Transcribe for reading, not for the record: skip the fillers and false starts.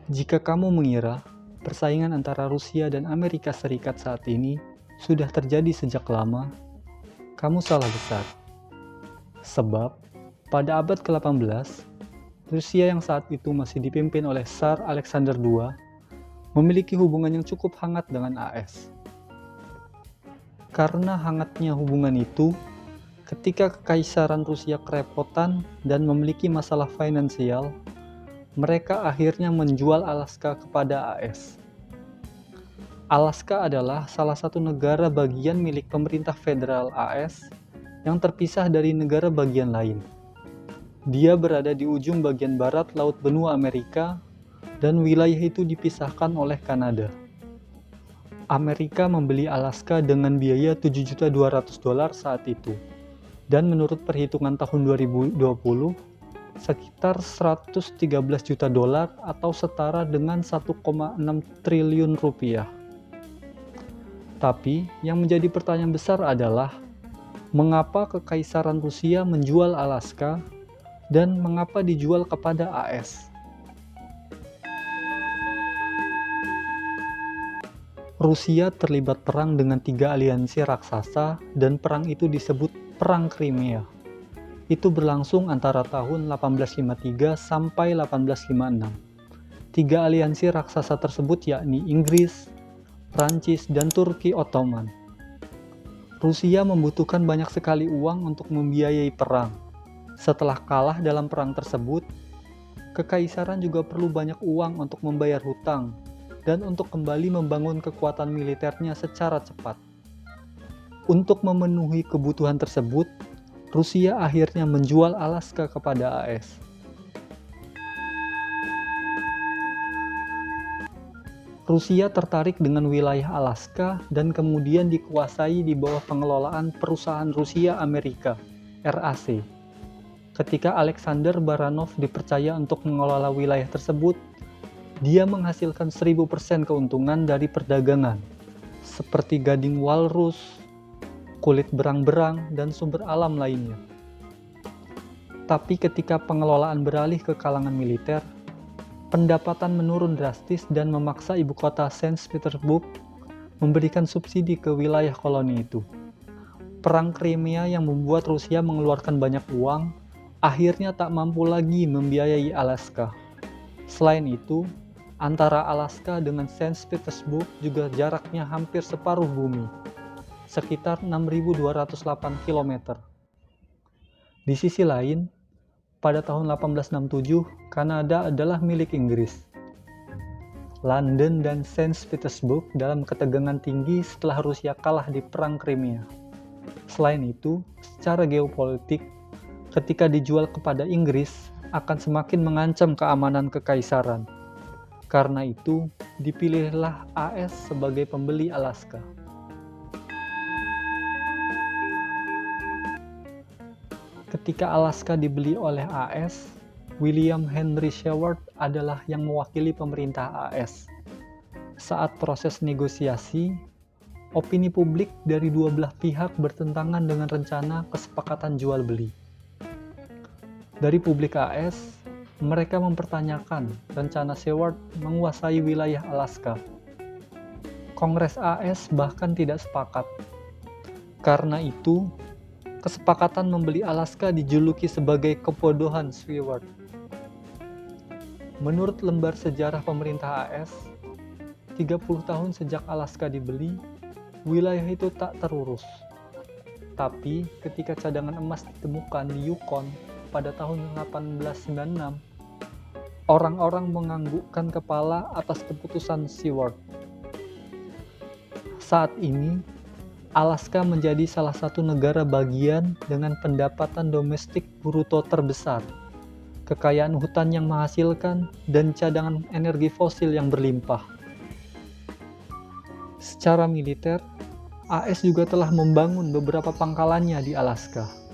Jika kamu mengira persaingan antara Rusia dan Amerika Serikat saat ini sudah terjadi sejak lama, kamu salah besar. Sebab, pada abad ke-18, Rusia yang saat itu masih dipimpin oleh Tsar Alexander II memiliki hubungan yang cukup hangat dengan AS. Karena hangatnya hubungan itu, ketika Kekaisaran Rusia kerepotan dan memiliki masalah finansial, mereka akhirnya menjual Alaska kepada AS. Alaska adalah salah satu negara bagian milik pemerintah federal AS yang terpisah dari negara bagian lain. Dia berada di ujung bagian barat Laut Benua Amerika dan wilayah itu dipisahkan oleh Kanada. Amerika membeli Alaska dengan biaya $7.200.000 saat itu. Dan menurut perhitungan tahun 2020, sekitar $113 juta atau setara dengan 1,6 triliun rupiah. Tapi, yang menjadi pertanyaan besar adalah, mengapa Kekaisaran Rusia menjual Alaska dan mengapa dijual kepada AS? Rusia terlibat perang dengan 3 aliansi raksasa dan perang itu disebut Perang Crimea. Itu berlangsung antara tahun 1853 sampai 1856. 3 aliansi raksasa tersebut yakni Inggris, Prancis, dan Turki Ottoman. Rusia membutuhkan banyak sekali uang untuk membiayai perang. Setelah kalah dalam perang tersebut, Kekaisaran juga perlu banyak uang untuk membayar hutang dan untuk kembali membangun kekuatan militernya secara cepat. Untuk memenuhi kebutuhan tersebut, Rusia akhirnya menjual Alaska kepada AS. Rusia tertarik dengan wilayah Alaska dan kemudian dikuasai di bawah pengelolaan perusahaan Rusia Amerika, RAC. Ketika Alexander Baranov dipercaya untuk mengelola wilayah tersebut, dia menghasilkan 1000% keuntungan dari perdagangan, seperti gading walrus, kulit berang-berang, dan sumber alam lainnya. Tapi ketika pengelolaan beralih ke kalangan militer, pendapatan menurun drastis dan memaksa ibu kota Saint Petersburg memberikan subsidi ke wilayah koloni itu. Perang Crimea yang membuat Rusia mengeluarkan banyak uang, akhirnya tak mampu lagi membiayai Alaska. Selain itu, antara Alaska dengan Saint Petersburg juga jaraknya hampir separuh bumi, sekitar 6.208 km. Di sisi lain, pada tahun 1867, Kanada adalah milik Inggris. London dan Saint Petersburg dalam ketegangan tinggi setelah Rusia kalah di Perang Crimea. Selain itu, secara geopolitik, ketika dijual kepada Inggris, akan semakin mengancam keamanan kekaisaran. Karena itu, dipilihlah AS sebagai pembeli Alaska. Ketika Alaska dibeli oleh AS, William Henry Seward adalah yang mewakili pemerintah AS. Saat proses negosiasi, opini publik dari dua belah pihak bertentangan dengan rencana kesepakatan jual beli. Dari publik AS, mereka mempertanyakan rencana Seward menguasai wilayah Alaska. Kongres AS bahkan tidak sepakat. Karena itu, kesepakatan membeli Alaska dijuluki sebagai kebodohan Seward. Menurut lembar sejarah pemerintah AS, 30 tahun sejak Alaska dibeli, wilayah itu tak terurus. Tapi ketika cadangan emas ditemukan di Yukon pada tahun 1896, orang-orang menganggukkan kepala atas keputusan Seward. Saat ini, Alaska menjadi salah satu negara bagian dengan pendapatan domestik bruto terbesar, kekayaan hutan yang menghasilkan, dan cadangan energi fosil yang berlimpah. Secara militer, AS juga telah membangun beberapa pangkalannya di Alaska.